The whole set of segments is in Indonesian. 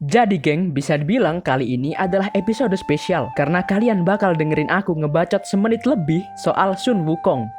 Jadi geng, bisa dibilang kali ini adalah episode spesial karena kalian bakal dengerin aku ngebacot semenit lebih soal Sun Wukong.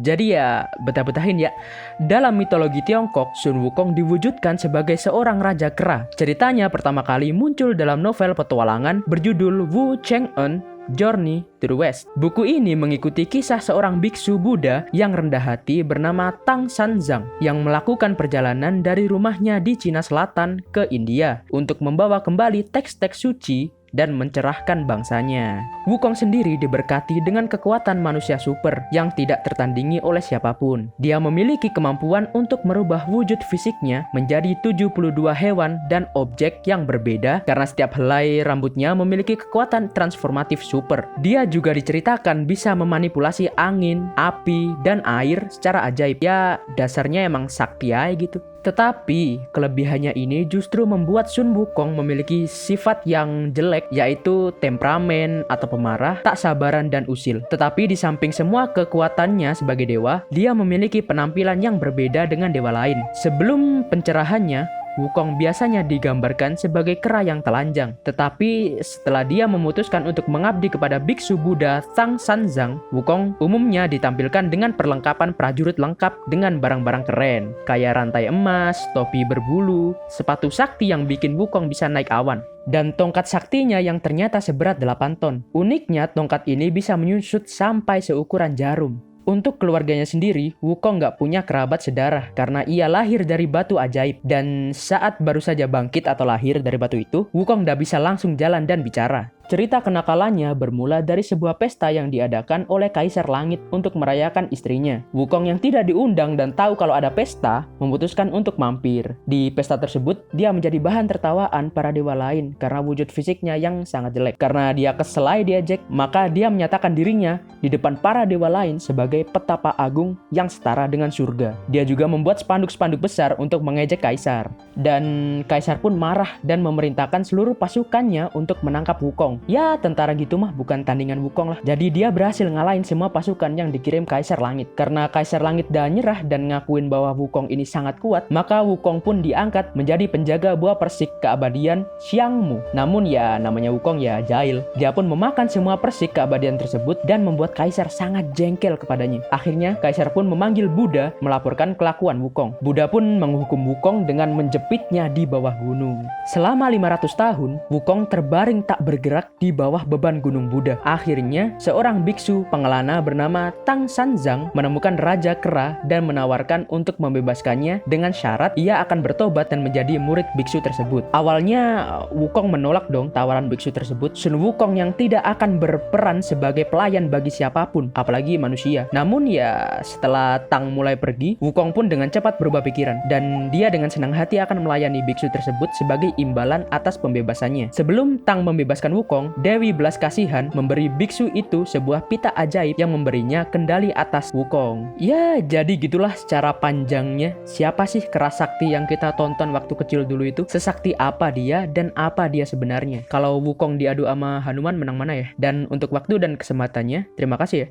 Jadi ya, betah-betahin ya. Dalam mitologi Tiongkok, Sun Wukong diwujudkan sebagai seorang raja kera. Ceritanya pertama kali muncul dalam novel petualangan berjudul Wu Chang'en Journey to the West. Buku ini mengikuti kisah seorang biksu Buddha yang rendah hati bernama Tang Sanzang yang melakukan perjalanan dari rumahnya di Cina Selatan ke India untuk membawa kembali teks-teks suci dan mencerahkan bangsanya. Wukong sendiri diberkati dengan kekuatan manusia super yang tidak tertandingi oleh siapapun. Dia memiliki kemampuan untuk merubah wujud fisiknya menjadi 72 hewan dan objek yang berbeda karena setiap helai rambutnya memiliki kekuatan transformatif super. Dia juga diceritakan bisa memanipulasi angin, api, dan air secara ajaib. Ya, dasarnya emang sakti aja gitu. Tetapi, kelebihannya ini justru membuat Sun Wukong memiliki sifat yang jelek, yaitu temperamen atau pemarah, tak sabaran dan usil. Tetapi di samping semua kekuatannya sebagai dewa, dia memiliki penampilan yang berbeda dengan dewa lain. Sebelum pencerahannya, Wukong biasanya digambarkan sebagai kera yang telanjang. Tetapi setelah dia memutuskan untuk mengabdi kepada biksu Buddha Tang Sanzang, Wukong umumnya ditampilkan dengan perlengkapan prajurit lengkap dengan barang-barang keren, kayak rantai emas, topi berbulu, sepatu sakti yang bikin Wukong bisa naik awan, dan tongkat saktinya yang ternyata seberat 8 ton. Uniknya, tongkat ini bisa menyusut sampai seukuran jarum. Untuk keluarganya sendiri, Wukong nggak punya kerabat sedarah karena ia lahir dari batu ajaib. Dan saat baru saja bangkit atau lahir dari batu itu, Wukong nggak bisa langsung jalan dan bicara. Cerita kenakalannya bermula dari sebuah pesta yang diadakan oleh Kaisar Langit untuk merayakan istrinya. Wukong yang tidak diundang dan tahu kalau ada pesta, memutuskan untuk mampir. Di pesta tersebut, dia menjadi bahan tertawaan para dewa lain karena wujud fisiknya yang sangat jelek. Karena dia keselai diejek, maka dia menyatakan dirinya di depan para dewa lain sebagai petapa agung yang setara dengan surga. Dia juga membuat spanduk-spanduk besar untuk mengejek Kaisar. Dan Kaisar pun marah dan memerintahkan seluruh pasukannya untuk menangkap Wukong. Ya, tentara gitu mah bukan tandingan Wukong lah. Jadi dia berhasil ngalahin semua pasukan yang dikirim Kaisar Langit. Karena Kaisar Langit dah nyerah dan ngakuin bahwa Wukong ini sangat kuat, maka Wukong pun diangkat menjadi penjaga buah persik keabadian Xiangmu. Namun ya, namanya Wukong ya jahil. Dia pun memakan semua persik keabadian tersebut dan membuat Kaisar sangat jengkel kepadanya. Akhirnya, Kaisar pun memanggil Buddha melaporkan kelakuan Wukong. Buddha pun menghukum Wukong dengan menjepitnya di bawah gunung. Selama 500 tahun, Wukong terbaring tak bergerak di bawah beban gunung Buddha. Akhirnya, seorang biksu pengelana bernama Tang Sanzang menemukan Raja Kera dan menawarkan untuk membebaskannya dengan syarat ia akan bertobat dan menjadi murid biksu tersebut. Awalnya, Wukong menolak dong tawaran biksu tersebut. Sun Wukong yang tidak akan berperan sebagai pelayan bagi siapapun, apalagi manusia. Namun ya, setelah Tang mulai pergi, Wukong pun dengan cepat berubah pikiran dan dia dengan senang hati akan melayani biksu tersebut sebagai imbalan atas pembebasannya. Sebelum Tang membebaskan Wukong, Dewi Belas Kasihan memberi biksu itu sebuah pita ajaib yang memberinya kendali atas Wukong. Ya, jadi gitulah secara panjangnya. Siapa sih kera sakti yang kita tonton waktu kecil dulu itu? Sesakti apa dia dan apa dia sebenarnya? Kalau Wukong diadu sama Hanuman menang mana ya? Dan untuk waktu dan kesempatannya, terima kasih ya.